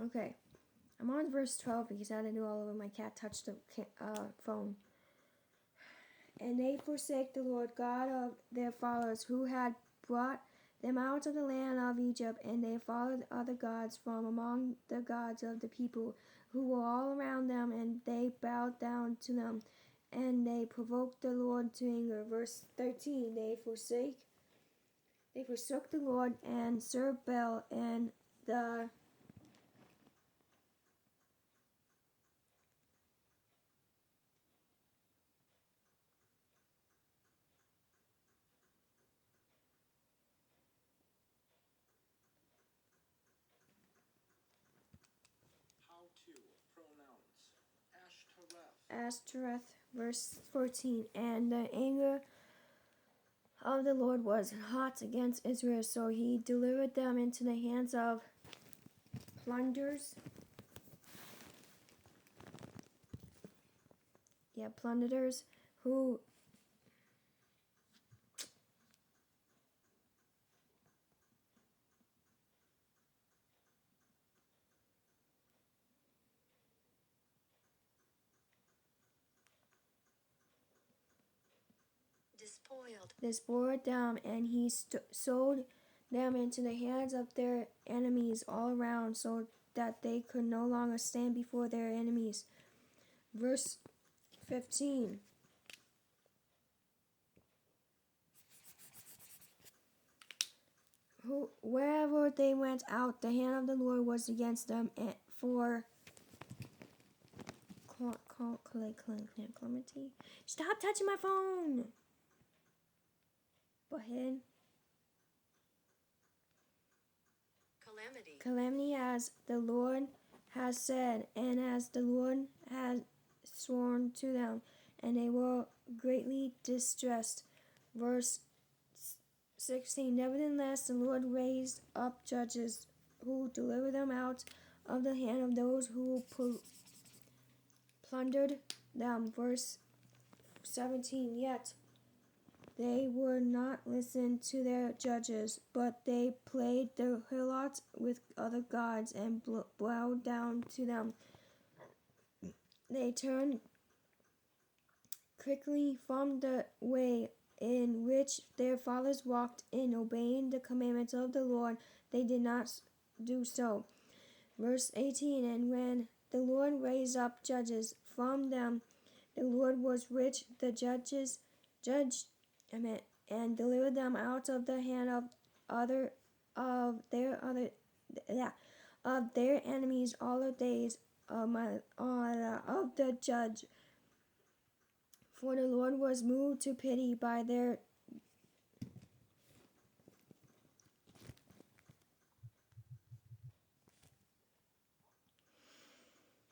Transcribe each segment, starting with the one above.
Okay. I'm on verse 12 because I had to do all over. My cat touched the phone. And they forsake the Lord God of their fathers, who had brought them out of the land of Egypt, and they followed other gods from among the gods of the people who were all around them, and they bowed down to them, and they provoked the Lord to anger. Verse 13, they forsook the Lord and served Baal and the Ashtoreth. Verse 14, and the anger of the Lord was hot against Israel, so he delivered them into the hands of plunderers. Plunderers who despoiled them, and he sold them into the hands of their enemies all around, so that they could no longer stand before their enemies. Verse 15. Wherever they went out, the hand of the Lord was against them, and for calamity. Stop touching my phone, butthead. Calamity as the Lord has said, and as the Lord has sworn to them, and they were greatly distressed. Verse 16. Nevertheless, the Lord raised up judges who delivered them out of the hand of those who plundered them. Verse 17. Yet they would not listen to their judges, but they played the harlot with other gods and bowed down to them. They turned quickly from the way in which their fathers walked in obeying the commandments of the Lord. They did not do so. Verse 18. And when the Lord raised up judges from them, the Lord was rich. The judges judged and delivered them out of the hand of their enemies all the days of the judge. For the Lord was moved to pity by their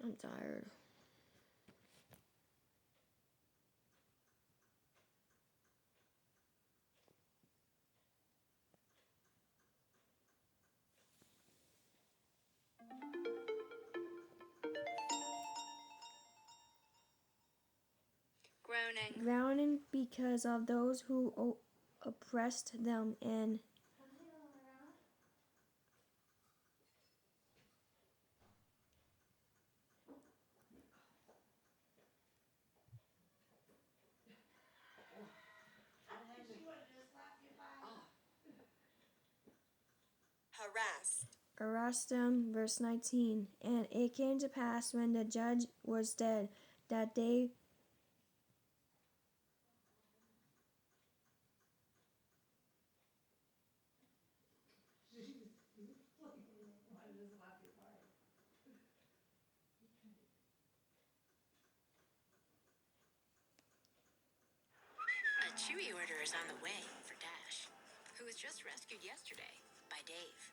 I'm tired. Groaning because of those who oppressed them, and harassed them. Verse 19. And it came to pass when the judge was dead that they A Chewy order is on the way for Dash, who was just rescued yesterday by Dave.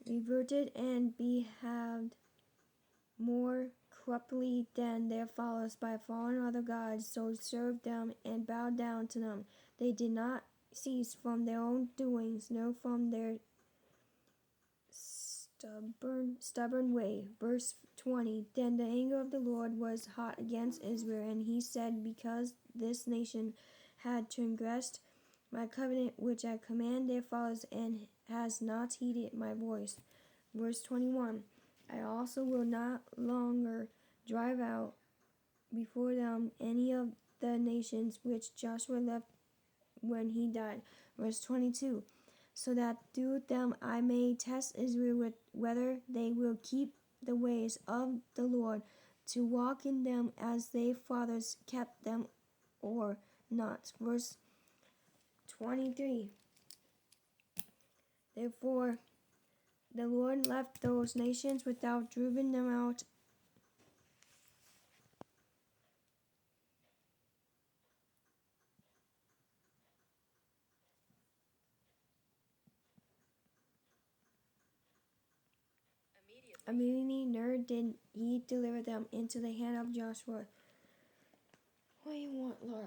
reverted and behaved more corruptly than their fathers by following other gods, so served them and bowed down to them. They did not cease from their own doings, nor from their stubborn way. Verse 20. Then the anger of the Lord was hot against Israel, and he said, because this nation had transgressed my covenant which I command their fathers, and has not heeded my voice. Verse 21. I also will not longer drive out before them any of the nations which Joshua left when he died. Verse 22. So that through them I may test Israel with whether they will keep the ways of the Lord, to walk in them as their fathers kept them or not. Verse 23. Therefore the Lord left those nations without driving them out. Immediately, nor did he deliver them into the hand of Joshua. What do you want, Laura?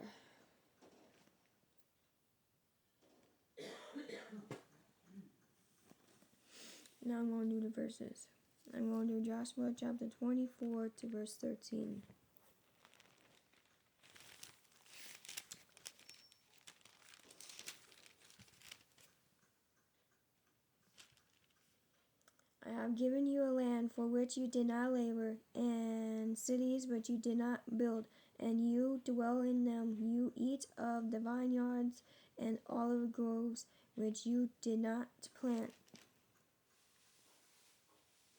Now I'm going to do the verses. I'm going to do Joshua chapter 24 to verse 13. I have given you a land for which you did not labor, and cities which you did not build, and you dwell in them. You eat of the vineyards and olive groves which you did not plant.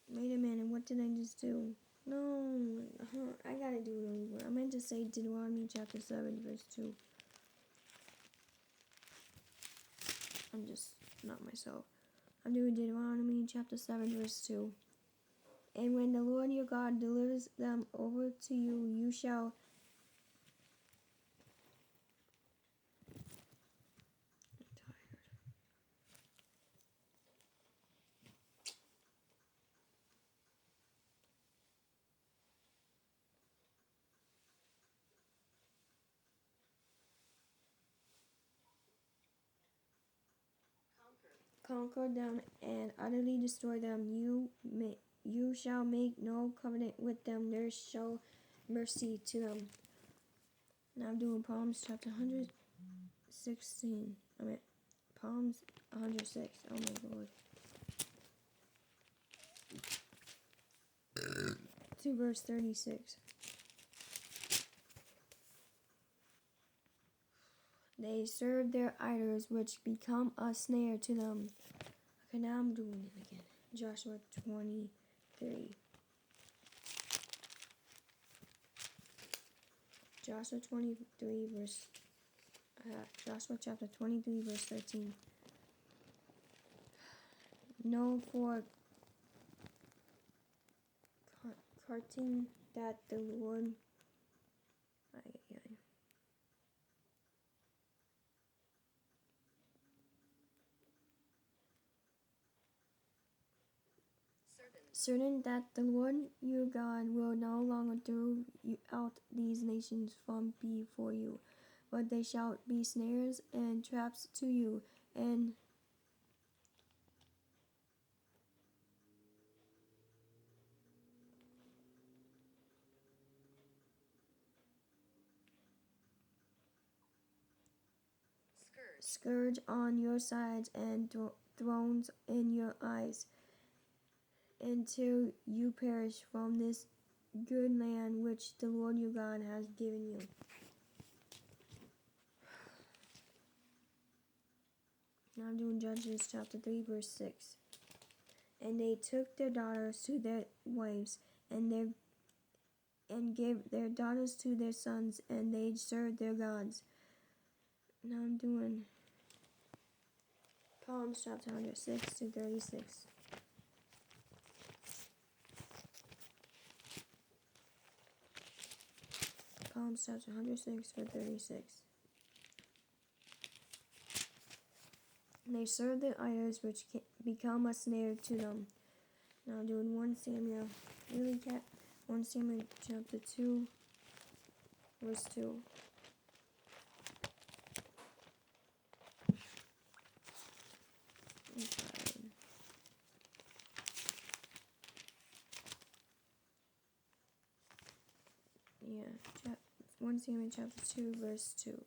Wait a minute, what did I just do? No, I gotta do it over. I meant to say Deuteronomy chapter 7, verse 2. I'm just not myself. I'm doing Deuteronomy chapter 7, verse 2. And when the Lord your God delivers them over to you, you shall conquer them and utterly destroy them. You shall make no covenant with them. There shall mercy to them. Now I'm doing Psalms chapter 116. Psalms 106. Oh my Lord. To verse 36. They serve their idols, which become a snare to them. Okay, now I'm doing it again. Joshua 23. Joshua 23 verse. Joshua chapter 23 verse 13. Know for certain that the Lord. Certain that the Lord your God will no longer throw you out these nations from before you, but they shall be snares and traps to you, and scourge on your sides and thrones in your eyes, until you perish from this good land which the Lord your God has given you. Now I'm doing Judges chapter 3 verse 6. And they took their daughters to their wives, and gave their daughters to their sons, and they served their gods. Now I'm doing Psalms chapter 106 to 36. Psalms chapter 106 for 36. And they served the idols which become a snare to them. Now I'm doing 1 Samuel. 1 Samuel chapter 2 verse 2. Yeah, 1 Samuel chapter 2 verse 2.